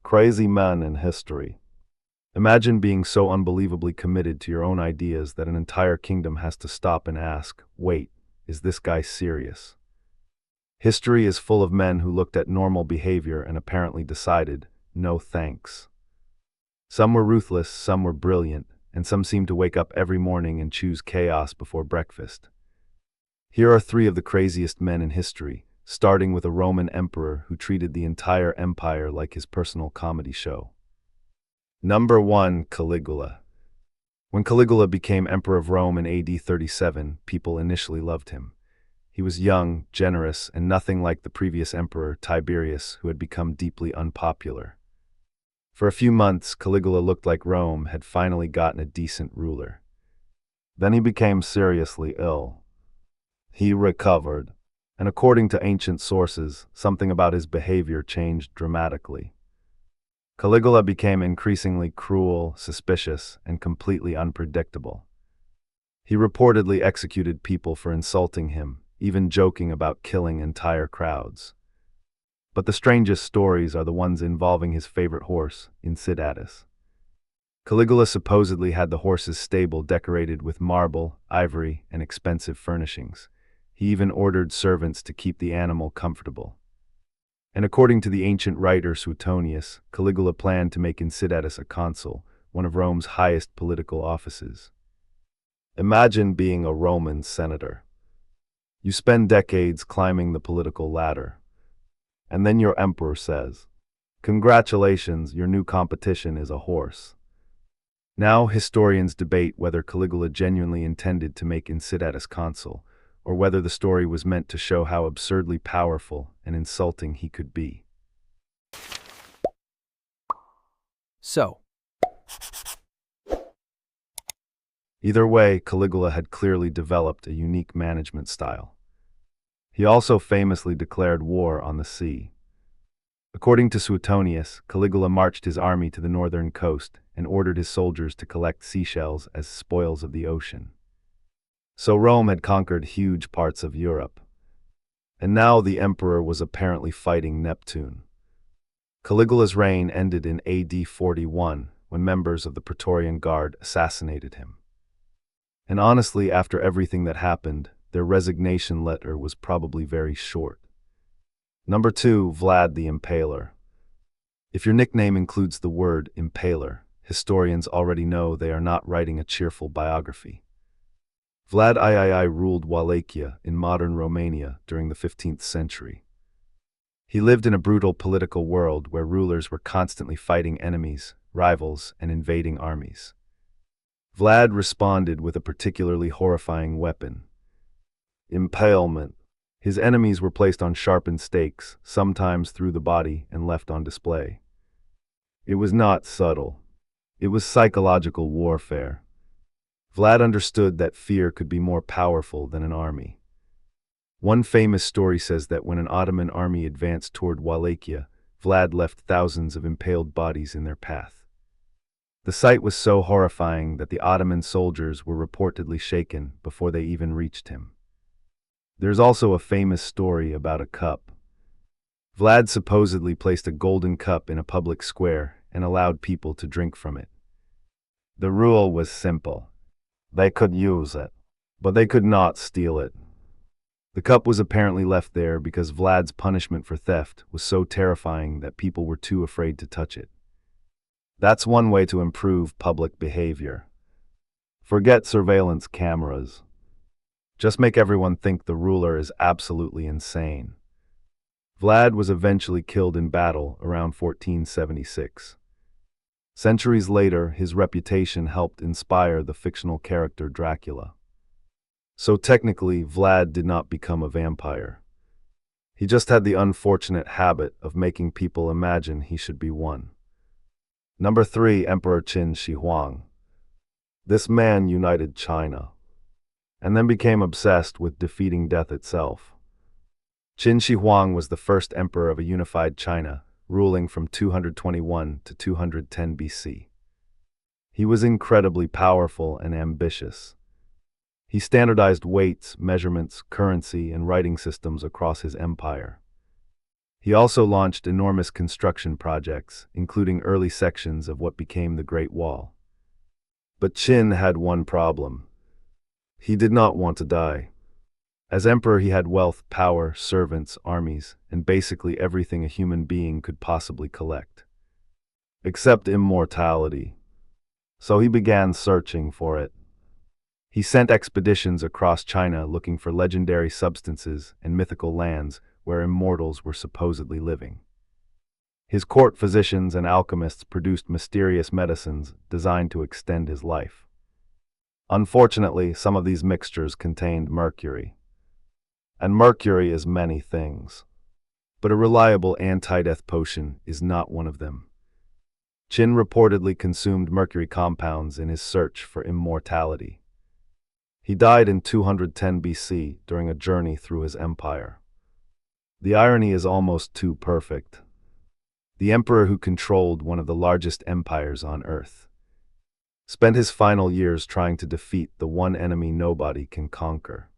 Crazy men in history. Imagine being so unbelievably committed to your own ideas that an entire kingdom has to stop and ask, wait, is this guy serious? History is full of men who looked at normal behavior and apparently decided, no thanks. Some were ruthless, some were brilliant, and some seemed to wake up every morning and choose chaos before breakfast. Here are three of the craziest men in history, starting with a Roman emperor who treated the entire empire like his personal comedy show. Number 1. Caligula. When Caligula became emperor of Rome in AD 37, people initially loved him. He was young, generous, and nothing like the previous emperor, Tiberius, who had become deeply unpopular. For a few months, Caligula looked like Rome had finally gotten a decent ruler. Then he became seriously ill. He recovered, and according to ancient sources, something about his behavior changed dramatically. Caligula became increasingly cruel, suspicious, and completely unpredictable. He reportedly executed people for insulting him, even joking about killing entire crowds. But the strangest stories are the ones involving his favorite horse, Incitatus. Caligula supposedly had the horse's stable decorated with marble, ivory, and expensive furnishings. He even ordered servants to keep the animal comfortable. And according to the ancient writer Suetonius, Caligula planned to make Incitatus a consul, one of Rome's highest political offices. Imagine being a Roman senator. You spend decades climbing the political ladder. And then your emperor says, "Congratulations, your new competition is a horse." Now historians debate whether Caligula genuinely intended to make Incitatus consul, or whether the story was meant to show how absurdly powerful and insulting he could be. So, Either way, Caligula had clearly developed a unique management style. He also famously declared war on the sea. According to Suetonius, Caligula marched his army to the northern coast and ordered his soldiers to collect seashells as spoils of the ocean. So Rome had conquered huge parts of Europe. And now the emperor was apparently fighting Neptune. Caligula's reign ended in AD 41 when members of the Praetorian Guard assassinated him. And honestly, after everything that happened, their resignation letter was probably very short. Number 2. Vlad the Impaler. If your nickname includes the word impaler, historians already know they are not writing a cheerful biography. Vlad III ruled Wallachia in modern Romania during the 15th century. He lived in a brutal political world where rulers were constantly fighting enemies, rivals, and invading armies. Vlad responded with a particularly horrifying weapon: impalement. His enemies were placed on sharpened stakes, sometimes through the body and left on display. It was not subtle. It was psychological warfare. Vlad understood that fear could be more powerful than an army. One famous story says that when an Ottoman army advanced toward Wallachia, Vlad left thousands of impaled bodies in their path. The sight was so horrifying that the Ottoman soldiers were reportedly shaken before they even reached him. There's also a famous story about a cup. Vlad supposedly placed a golden cup in a public square and allowed people to drink from it. The rule was simple. They could use it, but they could not steal it. The cup was apparently left there because Vlad's punishment for theft was so terrifying that people were too afraid to touch it. That's one way to improve public behavior. Forget surveillance cameras. Just make everyone think the ruler is absolutely insane. Vlad was eventually killed in battle around 1476. Centuries later, his reputation helped inspire the fictional character Dracula. So technically, Vlad did not become a vampire. He just had the unfortunate habit of making people imagine he should be one. Number 3. Emperor Qin Shi Huang. This man united China, and then became obsessed with defeating death itself. Qin Shi Huang was the first emperor of a unified China, ruling from 221 to 210 BC. He was incredibly powerful and ambitious. He standardized weights, measurements, currency, and writing systems across his empire. He also launched enormous construction projects, including early sections of what became the Great Wall. But Qin had one problem. He did not want to die. As emperor, he had wealth, power, servants, armies, and basically everything a human being could possibly collect. Except immortality. So he began searching for it. He sent expeditions across China looking for legendary substances and mythical lands where immortals were supposedly living. His court physicians and alchemists produced mysterious medicines designed to extend his life. Unfortunately, some of these mixtures contained mercury. And mercury is many things. But a reliable anti-death potion is not one of them. Qin reportedly consumed mercury compounds in his search for immortality. He died in 210 BC during a journey through his empire. The irony is almost too perfect. The emperor who controlled one of the largest empires on earth spent his final years trying to defeat the one enemy nobody can conquer: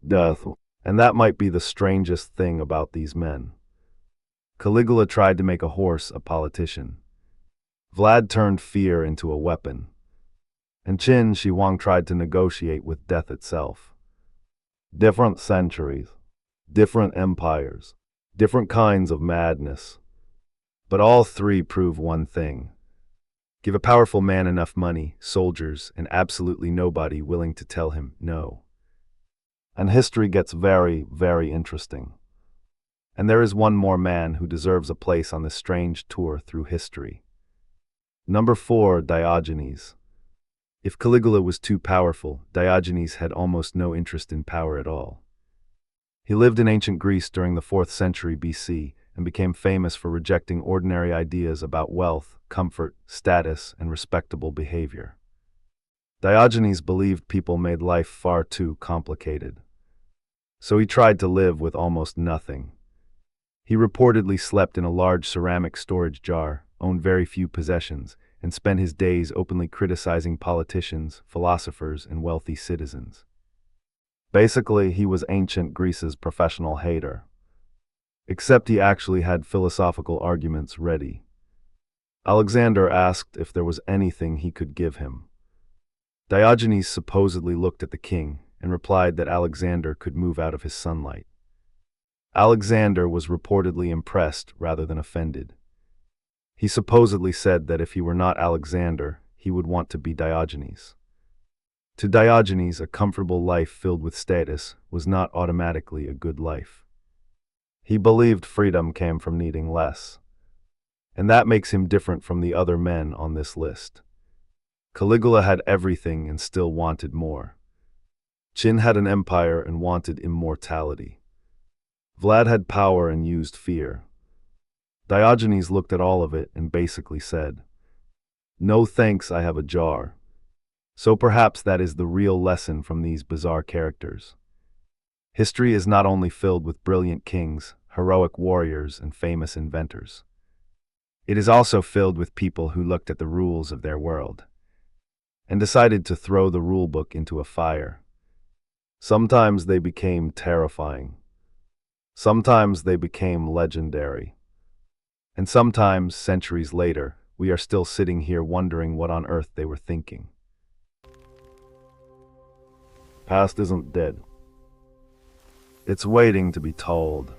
death. And that might be the strangest thing about these men. Caligula tried to make a horse a politician. Vlad turned fear into a weapon. And Qin Shi Huang tried to negotiate with death itself. Different centuries, different empires, different kinds of madness. But all three prove one thing. Give a powerful man enough money, soldiers, and absolutely nobody willing to tell him no. And history gets very, very interesting. And there is one more man who deserves a place on this strange tour through history. Number 4, Diogenes. If Caligula was too powerful, Diogenes had almost no interest in power at all. He lived in ancient Greece during the 4th century BC and became famous for rejecting ordinary ideas about wealth, comfort, status, and respectable behavior. Diogenes believed people made life far too complicated. So he tried to live with almost nothing. He reportedly slept in a large ceramic storage jar, owned very few possessions, and spent his days openly criticizing politicians, philosophers, and wealthy citizens. Basically, he was ancient Greece's professional hater. Except he actually had philosophical arguments ready. Alexander asked if there was anything he could give him. Diogenes supposedly looked at the king and replied that Alexander could move out of his sunlight. Alexander was reportedly impressed rather than offended. He supposedly said that if he were not Alexander, he would want to be Diogenes. To Diogenes, a comfortable life filled with status was not automatically a good life. He believed freedom came from needing less. And that makes him different from the other men on this list. Caligula had everything and still wanted more. Qin had an empire and wanted immortality. Vlad had power and used fear. Diogenes looked at all of it and basically said, "No thanks, I have a jar." So perhaps that is the real lesson from these bizarre characters. History is not only filled with brilliant kings, heroic warriors, and famous inventors. It is also filled with people who looked at the rules of their world and decided to throw the rulebook into a fire. Sometimes they became terrifying. Sometimes they became legendary. And sometimes, centuries later, we are still sitting here wondering what on earth they were thinking. Past isn't dead. It's waiting to be told.